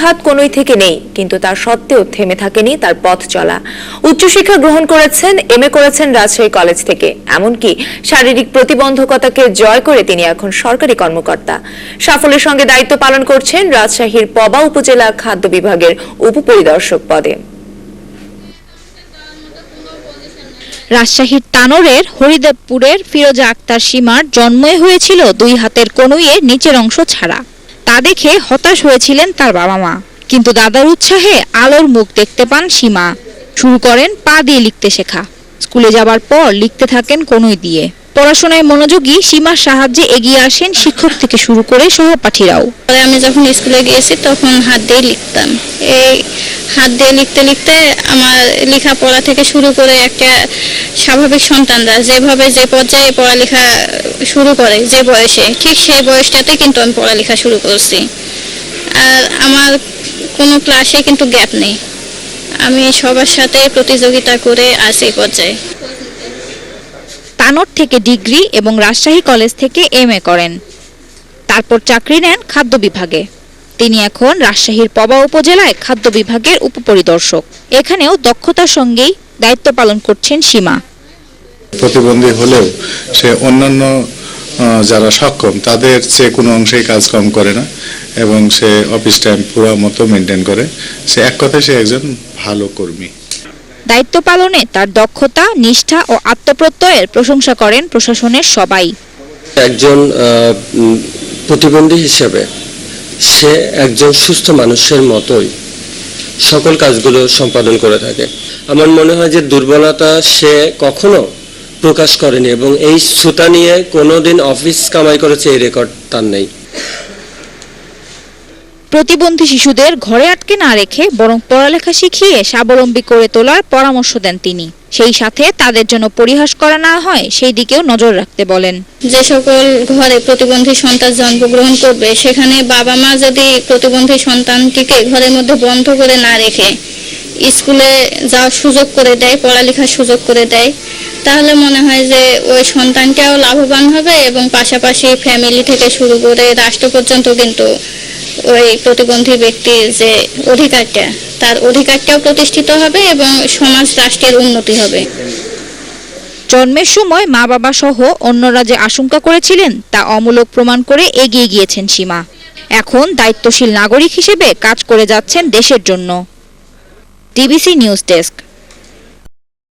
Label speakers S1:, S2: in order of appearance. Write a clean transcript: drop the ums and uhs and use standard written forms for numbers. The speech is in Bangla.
S1: হাত কোনোই থেকে নেই, কিন্তু তার সত্ত্বেও থেমে থাকেনি তার পথ চলা। উচ্চশিক্ষা গ্রহণ করেছেন, এমএ করেছেন রাজশাহী কলেজ থেকে। এমনকি শারীরিক প্রতিবন্ধকতাকে জয় করে তিনি এখন সরকারি কর্মকর্তা। সাফল্যের সঙ্গে দায়িত্ব পালন করছেন রাজশাহীর পবা উপজেলা খাদ্য বিভাগের উপপরিদর্শক পদে।
S2: রাজশাহীর তানোরের হরিদেবপুরের ফিরোজা আক্তার সীমার জন্মই হয়েছিল 2 হাতের কনুইয়ের নিচের অংশ ছাড়া। তা দেখে হতাশ হয়েছিলেন তার বাবা মা, কিন্তু দাদার উৎসাহে আলোর মুখ দেখতে পান সীমা। শুরু করেন পা দিয়ে লিখতে শেখা। স্কুলে যাবার পর লিখতে থাকেন কনুই দিয়ে। পড়াশোনায় মনোযোগী সীমার সাহায্যে এগিয়ে আসেন শিক্ষক থেকে শুরু করে সহপাঠীরাও।
S3: আমি যখন স্কুলে গিয়েছি তখন হাত দিয়ে লিখতাম। এই হাত দিয়ে লিখতে লিখতে আমার লেখাপড়া থেকে শুরু করে একটা স্বাভাবিক সন্তানরা যেভাবে যে পর্যায়ে পড়ালেখা শুরু করে যে বয়সে, ঠিক সেই বয়সটাতে কিন্তু আমি পড়ালেখা শুরু করছি। আর আমার কোনো ক্লাসে কিন্তু গ্যাপ নেই, আমি সবার সাথে প্রতিযোগিতা করে আসি পর্যায়ে।
S2: তানোর থেকে ডিগ্রি এবং রাজশাহী কলেজ থেকে এমএ করেন, তারপর চাকরি নেন খাদ্য বিভাগে। তিনি এখন রাজশাহীর পবা উপজেলায় খাদ্য বিভাগের উপপরিদর্শক। এখানেও দক্ষতার সঙ্গেই দায়িত্ব পালন করছেন সীমা।
S4: প্রতিবন্ধী হলেও সে অন্যান্য যারা সক্ষম তাদের চেয়ে কোনো অংশেই কাজ কম করে না এবং সে অফিস টাইম পুরো মতো মেনটেন করে। সে এক কথায় সে একজন ভালো কর্মী।
S2: দায়িত্ব পালনে তার দক্ষতা, নিষ্ঠা ও আত্মপ্রত্যয়ের প্রশংসা করেন প্রশাসনের সবাই।
S5: একজন প্রতিবন্ধী হিসেবে সে একজন সুস্থ মানুষের মতোই সকল কাজগুলো সম্পাদন করে থাকে। আমার মনে হয় যে দুর্বলতা সে কখনো প্রকাশ করেনি এবং এই ছুতা নিয়ে কোনোদিন অফিস কামাই করেছে এই রেকর্ড তার নেই।
S2: প্রতিবন্ধী শিশুদের ঘরে আটকে না রেখে বরং পড়ালেখা শিখিয়ে স্বাবলম্বী করে তোলার পরামর্শ দেন তিনি। সেই সাথে তাদের জন্য পরিহাস করা না হয় সেই দিকেও নজর রাখতে বলেন।
S3: যে সকল ঘরে প্রতিবন্ধী সন্তান জন্মগ্রহণ করবে সেখানে বাবা মা যদি প্রতিবন্ধী সন্তানটিকে ঘরের মধ্যে বন্ধ করে না রেখে স্কুলে যাওয়ার সুযোগ করে দেয়, পড়ালেখার সুযোগ করে দেয়, তাহলে মনে হয় যে ওই সন্তানটাও লাভবান হবে এবং পাশাপাশি ফ্যামিলি থেকে শুরু করে রাষ্ট্র পর্যন্ত কিন্তু ওই প্রতিবন্ধী ব্যক্তির যে অধিকারটা, তার অধিকারটাও প্রতিষ্ঠিত হবে এবং সমাজ রাষ্ট্রের উন্নতি হবে।
S2: জন্মের সময় মা বাবা সহ অন্যরা যে আশঙ্কা করেছিলেন তা অমূলক প্রমাণ করে এগিয়ে গিয়েছেন সীমা। এখন দায়িত্বশীল নাগরিক হিসেবে কাজ করে যাচ্ছেন দেশের জন্য। DBC news desk.